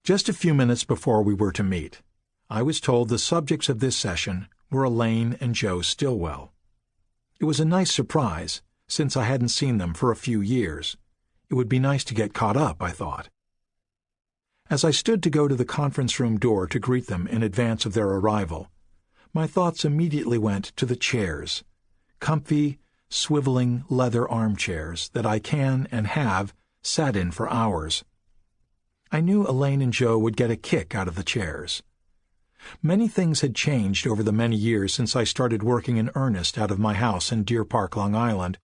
Just a few minutes before we were to meet, I was told the subjects of this session were Elaine and Joe Stilwell. It was a nice surprise, since I hadn't seen them for a few years. It would be nice to get caught up, I thought. As I stood to go to the conference room door to greet them in advance of their arrival, my thoughts immediately went to the chairs, comfy, swiveling leather armchairs that I can and have sat in for hours. I knew Elaine and Joe would get a kick out of the chairs. Many things had changed over the many years since I started working in earnest out of my house in Deer Park, Long Island,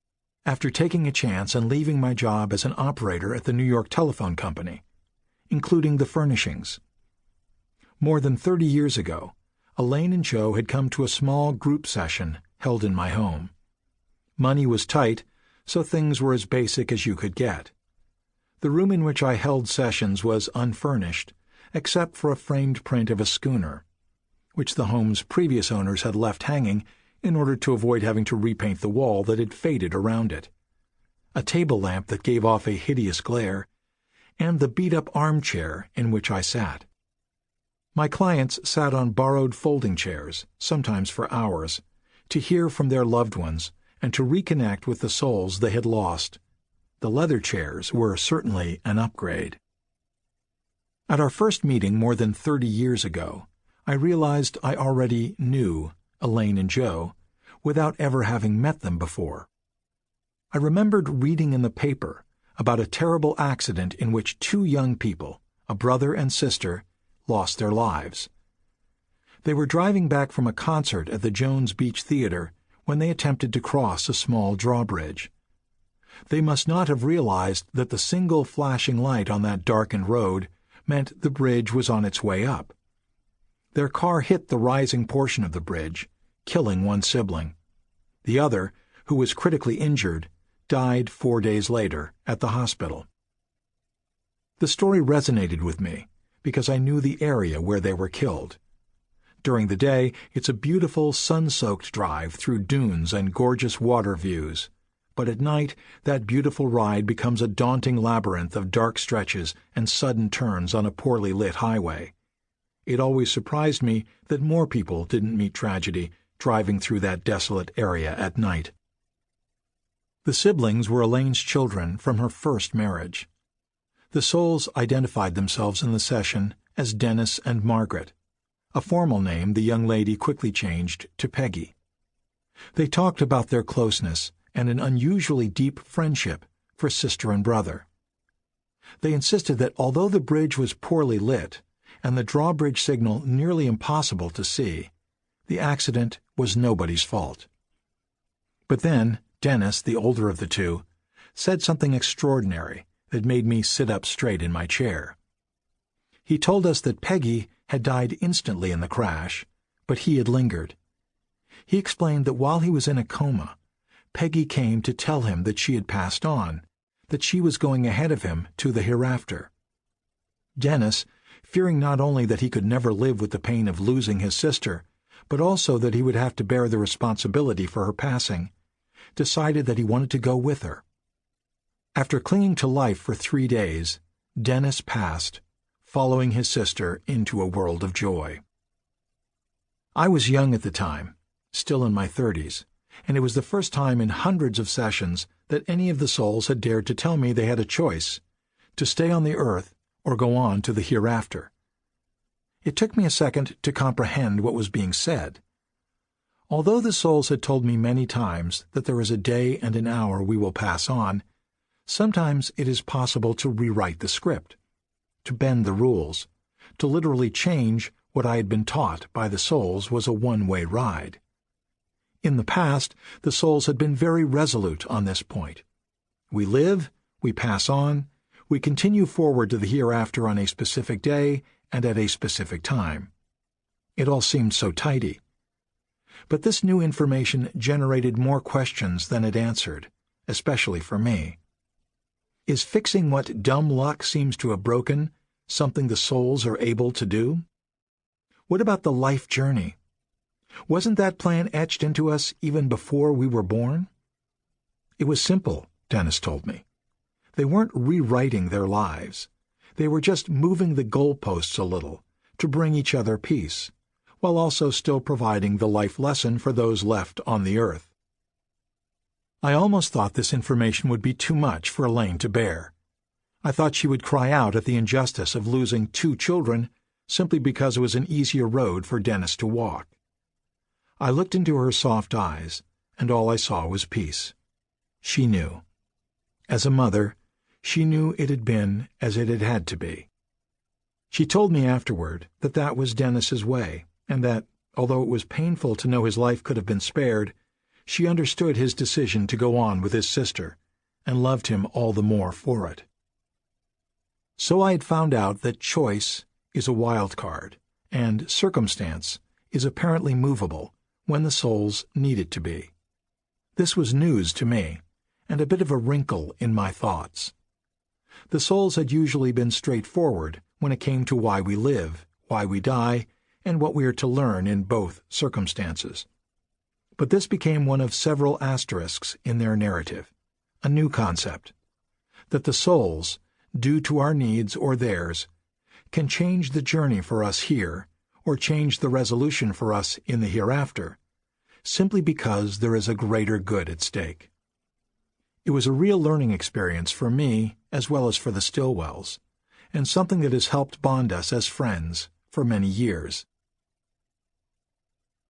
after taking a chance and leaving my job as an operator at the New York Telephone Company, including the furnishings. More than 30 years ago, Elaine and Joe had come to a small group session held in my home. Money was tight, so things were as basic as you could get. The room in which I held sessions was unfurnished, except for a framed print of a schooner, which the home's previous owners had left hanging in order to avoid having to repaint the wall that had faded around it, a table lamp that gave off a hideous glare, and the beat-up armchair in which I sat. My clients sat on borrowed folding chairs, sometimes for hours, to hear from their loved ones and to reconnect with the souls they had lost. The leather chairs were certainly an upgrade. At our first meeting more than 30 years ago, I realized I already knew Elaine and Joe without ever having met them before. I remembered reading in the paper about a terrible accident in which two young people, a brother and sister, lost their lives. They were driving back from a concert at the Jones Beach Theater when they attempted to cross a small drawbridge. They must not have realized that the single flashing light on that darkened road meant the bridge was on its way up. Their car hit the rising portion of the bridge, killing one sibling. The other, who was critically injured, died 4 days later at the hospital. The story resonated with me because I knew the area where they were killed. During the day, it's a beautiful, sun-soaked drive through dunes and gorgeous water views. But at night, that beautiful ride becomes a daunting labyrinth of dark stretches and sudden turns on a poorly lit highway. It always surprised me that more people didn't meet tragedy driving through that desolate area at night. The siblings were Elaine's children from her first marriage. The souls identified themselves in the session as Dennis and Margaret, a formal name the young lady quickly changed to Peggy. They talked about their closeness and an unusually deep friendship for sister and brother. They insisted that although the bridge was poorly lit and the drawbridge signal nearly impossible to see, the accident was nobody's fault. But then Dennis, the older of the two, said something extraordinary that made me sit up straight in my chair. He told us that Peggy had died instantly in the crash, but he had lingered. He explained that while he was in a coma, Peggy came to tell him that she had passed on, that she was going ahead of him to the hereafter. Dennis, fearing not only that he could never live with the pain of losing his sister, but also that he would have to bear the responsibility for her passing, decided that he wanted to go with her. After clinging to life for 3 days, Dennis passed, following his sister into a world of joy. I was young at the time, still in my 30s, and it was the first time in hundreds of sessions that any of the souls had dared to tell me they had a choice, to stay on the earth or go on to the hereafter. It took me a second to comprehend what was being said. Although the souls had told me many times that there is a day and an hour we will pass on, sometimes it is possible to rewrite the script, to bend the rules, to literally change what I had been taught by the souls was a one-way ride. In the past, the souls had been very resolute on this point. We live, we pass on, we continue forward to the hereafter on a specific day and at a specific time. It all seemed so tidy. But this new information generated more questions than it answered, especially for me. Is fixing what dumb luck seems to have broken something the souls are able to do? What about the life journey? Wasn't that plan etched into us even before we were born? It was simple, Dennis told me. They weren't rewriting their lives. They were just moving the goalposts a little to bring each other peace, while also still providing the life lesson for those left on the earth. I almost thought this information would be too much for Elaine to bear. I thought she would cry out at the injustice of losing 2 children simply because it was an easier road for Dennis to walk. I looked into her soft eyes, and all I saw was peace. She knew. As a mother, she knew it had been as it had had to be. She told me afterward that that was Dennis's way, and that, although it was painful to know his life could have been spared, she understood his decision to go on with his sister, and loved him all the more for it. So I had found out that choice is a wild card, and circumstance is apparently movable when the souls need it to be. This was news to me, and a bit of a wrinkle in my thoughts. The souls had usually been straightforward when it came to why we live, why we die, and what we are to learn in both circumstances. But this became one of several asterisks in their narrative, a new concept, that the souls, due to our needs or theirs, can change the journey for us here, or change the resolution for us in the hereafter, simply because there is a greater good at stake. It was a real learning experience for me as well as for the Stillwells, and something that has helped bond us as friends for many years.